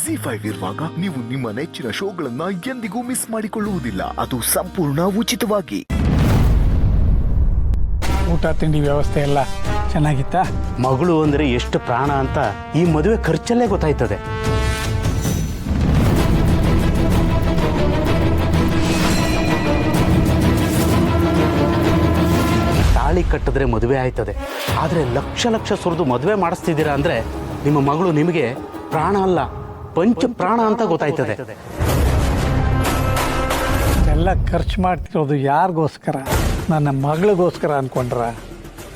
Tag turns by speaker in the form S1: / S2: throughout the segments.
S1: ZEE5 ಇರುವಾಗ ನೀವು ನಿಮ್ಮ ನೆಚ್ಚಿನ ಶೋಗಳನ್ನ ಎಂದಿಗೂ ಮಿಸ್ ಮಾಡಿಕೊಳ್ಳುವುದಿಲ್ಲ. ಅದು ಸಂಪೂರ್ಣ ಉಚಿತವಾಗಿ.
S2: ಊಟ ತಿಂಡಿ ವ್ಯವಸ್ಥೆ ಎಲ್ಲ ಚೆನ್ನಾಗಿತ್ತಾ?
S3: ಮಗಳು ಅಂದರೆ ಎಷ್ಟು ಪ್ರಾಣ ಅಂತ ಈ ಮದುವೆ ಖರ್ಚಲ್ಲೇ ಗೊತ್ತಾಯ್ತದೆ. ತಾಳಿ ಕಟ್ಟಿದ್ರೆ ಮದುವೆ ಆಯ್ತದೆ, ಆದರೆ ಲಕ್ಷ ಲಕ್ಷ ಸುರಿದು ಮದುವೆ ಮಾಡಿಸ್ತಿದ್ದೀರಾ ಅಂದರೆ ನಿಮ್ಮ ಮಗಳು ನಿಮಗೆ ಪ್ರಾಣ ಅಲ್ಲ, ಪಂಚ ಪ್ರಾಣ ಅಂತ ಗೊತ್ತಾಯ್ತದೆ.
S2: ಎಲ್ಲ ಖರ್ಚು ಮಾಡ್ತಿರೋದು ಯಾರಿಗೋಸ್ಕರ? ನನ್ನ ಮಗಳಿಗೋಸ್ಕರ ಅಂದ್ಕೊಂಡ್ರ?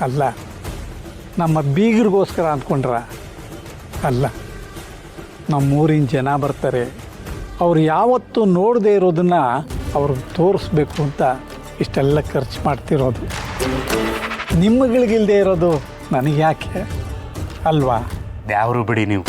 S2: ಅಲ್ಲ. ನಮ್ಮ ಬೀಗರಿಗೋಸ್ಕರ ಅಂದ್ಕೊಂಡ್ರ? ಅಲ್ಲ. ನಮ್ಮೂರಿನ ಜನ ಬರ್ತಾರೆ, ಅವ್ರು ಯಾವತ್ತೂ ನೋಡದೇ ಇರೋದನ್ನು ಅವ್ರಿಗೆ ತೋರಿಸ್ಬೇಕು ಅಂತ ಇಷ್ಟೆಲ್ಲ ಖರ್ಚು ಮಾಡ್ತಿರೋದು. ನಿಮ್ಮಗಳಿಗಿಲ್ಲದೆ ಇರೋದು ನನಗೆ ಯಾಕೆ ಅಲ್ವಾ?
S3: ಯಾರು ಬಿಡಿ ನೀವು.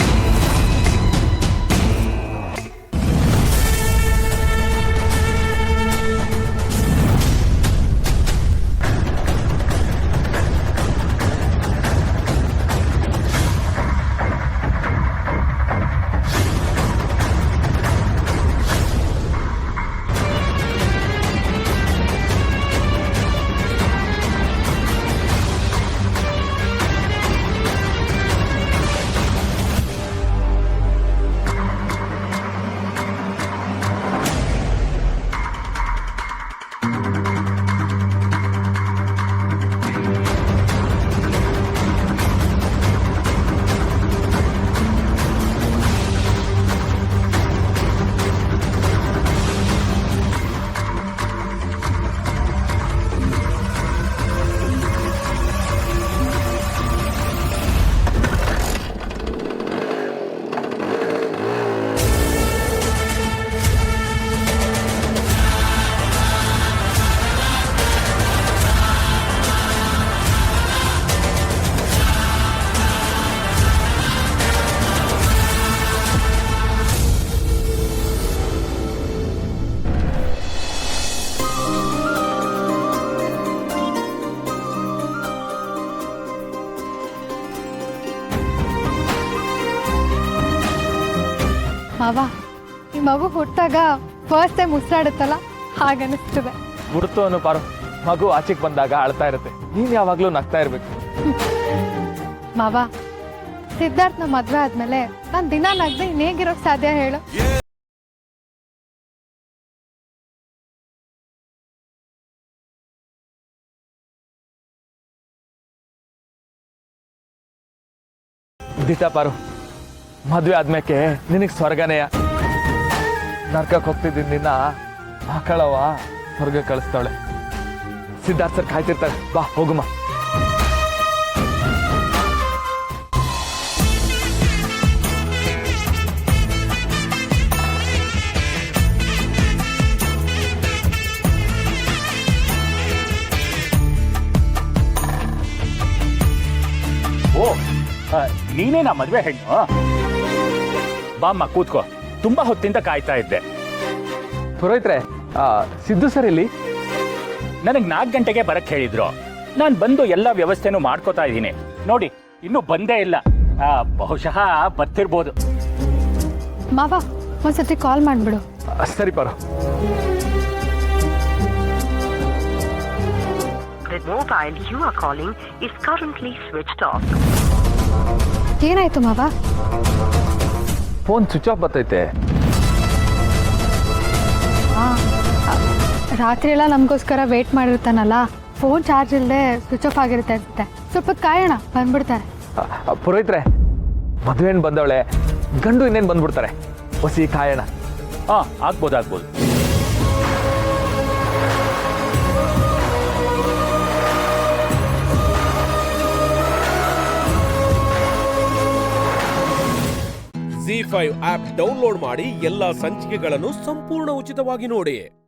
S4: ಮಾವ, ಈ ಮಗು ಹುಟ್ಟಾಗ ಫಸ್ಟ್ ಟೈಮ್ ಉಸಿರಾಡುತ್ತಲ್ಲ ಹಾಗನ್ನಿಸ್ತದೆ.
S5: ಗುರುತು ಅನ್ನೋ ಪಾರು, ಮಗು ಆಚೆಗೆ ಬಂದಾಗ ಅಳ್ತಾ ಇರುತ್ತೆ, ನೀನ್ ಯಾವಾಗ್ಲೂ ನಗ್ತಾ ಇರ್ಬೇಕು.
S4: ಮಾವ, ಸಿದ್ಧಾರ್ಥನ ಮದ್ವೆ ಆದ್ಮೇಲೆ ನಾನು ದಿನ ನಗ್ದೆ ಇನ್ನೇಗಿರೋಕ್ ಸಾಧ್ಯ ಹೇಳು?
S5: ದಿಟ ಪಾರು, ಮದ್ವೆ ಆದ್ಮೇಲೆ ನಿನಗೆ ಸ್ವರ್ಗನೆಯ. ನರ್ಕಕ್ಕೆ ಹೋಗ್ತಿದ್ದ ನಿನ್ನ ಮಕ್ಕಳವ ಸ್ವರ್ಗ ಕಳಿಸ್ತಾಳೆ. ಸಿದ್ಧಾರ್ಥ ಸರ್ ಕಾಯ್ತಿರ್ತಾರೆ, ಬಾ ಹೋಗುಮ್ಮ.
S6: ಓ, ನೀನೇನಾ ಮದ್ವೆ ಹೆಣ್ಣು? ಬಾಮ್ಮ ಕೂತ್ಕೋ, ತುಂಬಾ ಹೊತ್ತಿಂದ ಕಾಯ್ತಾ ಇದ್ದೆ.
S5: ಪುರೋಹಿತ್ರೆ, ಸಿದ್ದು ಸರ್ ಇಲ್ಲಿ?
S6: ನನಗೆ 4 ಗಂಟೆಗೆ ಬರಕ್ ಹೇಳಿದ್ರು. ನಾನು ಬಂದು ಎಲ್ಲ ವ್ಯವಸ್ಥೆನೂ ಮಾಡ್ಕೋತಾ ಇದ್ದೀನಿ. ನೋಡಿ, ಇನ್ನೂ ಬಂದೇ ಇಲ್ಲ. ಬಹುಶಃ ಬರ್ತಿರ್ಬೋದು.
S4: ಮಾವ, ಒಂದ್ಸತಿ ಕಾಲ್ ಮಾಡ್ಬಿಡು.
S5: ಸರಿ ಪಾರು.
S7: The mobile you are calling is currently switched off.
S4: ಏನಾಯ್ತು ಮಾವ?
S5: ಫೋನ್ ಸ್ವಿಚ್ ಆಫ್ ಬರ್ತೈತೆ.
S4: ರಾತ್ರಿ ಎಲ್ಲ ನಮಗೋಸ್ಕರ ವೇಟ್ ಮಾಡಿರ್ತಾನಲ್ಲ, ಫೋನ್ ಚಾರ್ಜ್ ಇಲ್ಲದೆ ಸ್ವಿಚ್ ಆಫ್ ಆಗಿರುತ್ತೆ ಅನ್ಸುತ್ತೆ. ಸ್ವಲ್ಪ ಕಾಯೋಣ, ಬಂದ್ಬಿಡ್ತಾರೆ.
S5: ಪುರೋಹಿತ್ರೆ, ಮದುವೆ ಹೆಣ್ಣು ಬಂದವಳೆ, ಗಂಡು ಇನ್ನೇನು ಬಂದ್ಬಿಡ್ತಾರೆ. ಹೊಸಿ ಕಾಯೋಣ.
S6: ಆಗ್ಬೋದು.
S8: ZEE5 ಆಪ್ ಡೌನ್ಲೋಡ್ ಮಾಡಿ ಎಲ್ಲಾ ಸಂಚಿಕೆಗಳನ್ನು ಸಂಪೂರ್ಣ ಉಚಿತವಾಗಿ ನೋಡಿ.